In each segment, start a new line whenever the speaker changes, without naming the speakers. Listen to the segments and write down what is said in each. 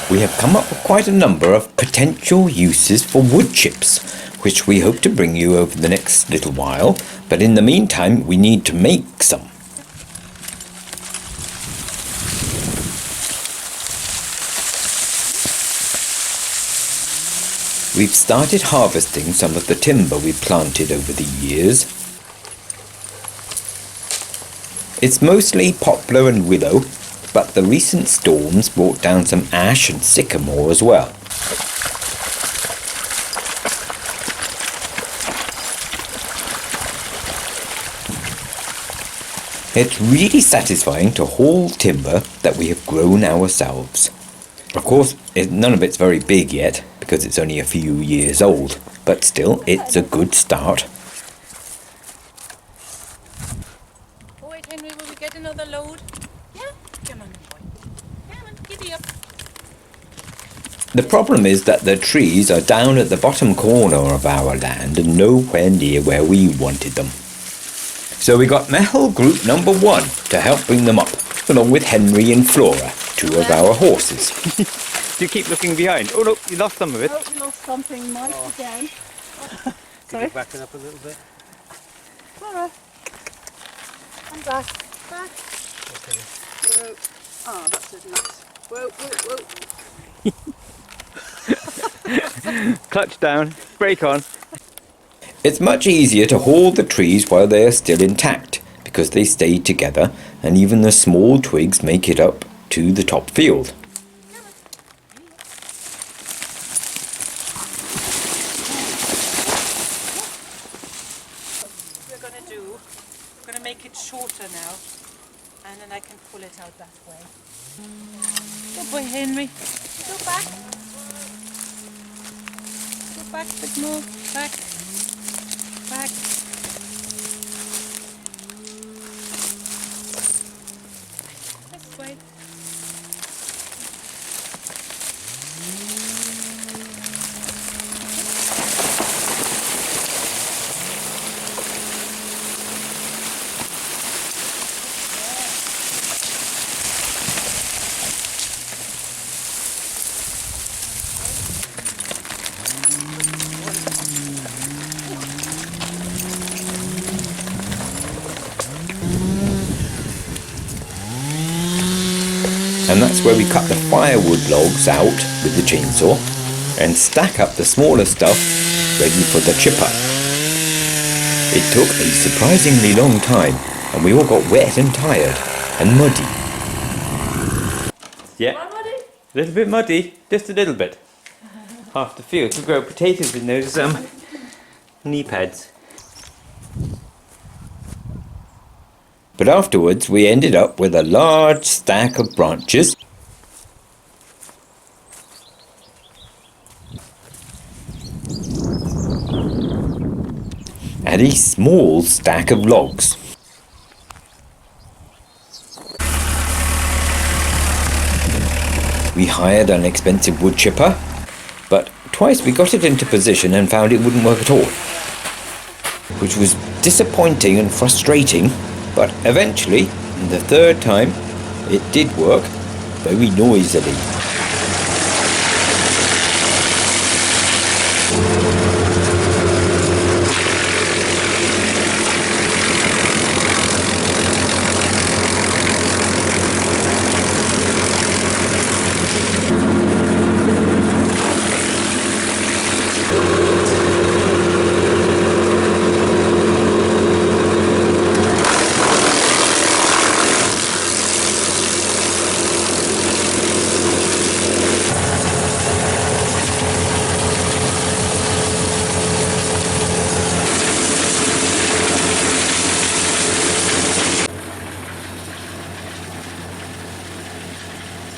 we have come up with quite a number of potential uses for wood chips, which we hope to bring you over the next little while, but in the meantime we need to make some. We've started harvesting some of the timber we planted over the years. It's mostly poplar and willow, but the recent storms brought down some ash and sycamore as well. It's really satisfying to haul timber that we have grown ourselves. Of course, none of it's very big yet, because it's only a few years old, but still, it's a good start.
Oh wait, Henry, will we get another load? Yeah? Come on, boy. Come on, giddy up.
The problem is that the trees are down at the bottom corner of our land and nowhere near where we wanted them. So we got Meitheal group number 1 to help bring them up, along with Henry and Flora, 2 of our horses.
Do you keep looking behind? Oh look, you lost some of it.
Oh, we lost something nice again. Oh. Sorry.
Back it up a little bit.
Flora. I'm back. Back.
Okay.
Whoa. Ah, that's it. Nice. Whoa, whoa, whoa.
Clutch down, brake on.
It's much easier to haul the trees while they are still intact, because they stay together and even the small twigs make it up to the top field.
We're going to make it shorter now, and then I can pull it out that way. Good boy, Henry. Go back. Go back a bit more. Back. Back. This way.
And that's where we cut the firewood logs out with the chainsaw and stack up the smaller stuff ready for the chipper. It took a surprisingly long time and we all got wet and tired and muddy.
Yeah, a little bit muddy, just a little bit. Half the field to grow potatoes in those knee pads.
But afterwards we ended up with a large stack of branches and a small stack of logs. We hired an expensive wood chipper, but twice we got it into position and found it wouldn't work at all, which was disappointing and frustrating. But eventually, the third time, it did work, very noisily.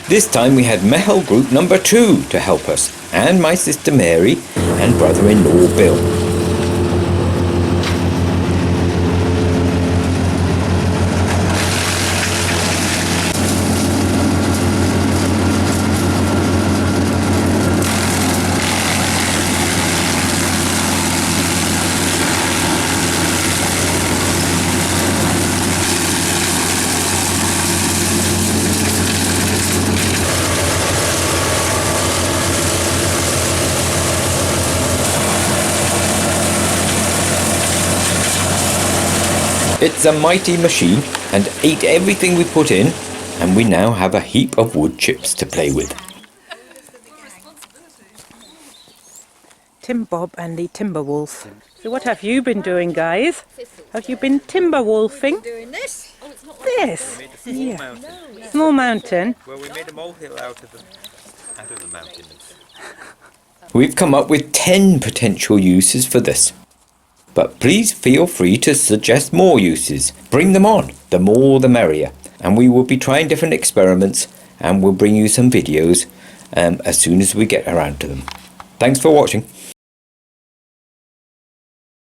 This time we had Meitheal group number 2 to help us, and my sister Mary and brother-in-law Bill. It's a mighty machine and ate everything we put in, and we now have a heap of wood chips to play with.
Tim Bob and the timber wolf. So what have you been doing, guys? Have you been timber wolfing?
Doing this.
This.
We made a small
Yeah.
mountain.
Small mountain.
Well, we made a molehill out of the mountains.
We've come up with 10 potential uses for this. But please feel free to suggest more uses. Bring them on. The more the merrier. And we will be trying different experiments, and we'll bring you some videos as soon as we get around to them. Thanks for watching.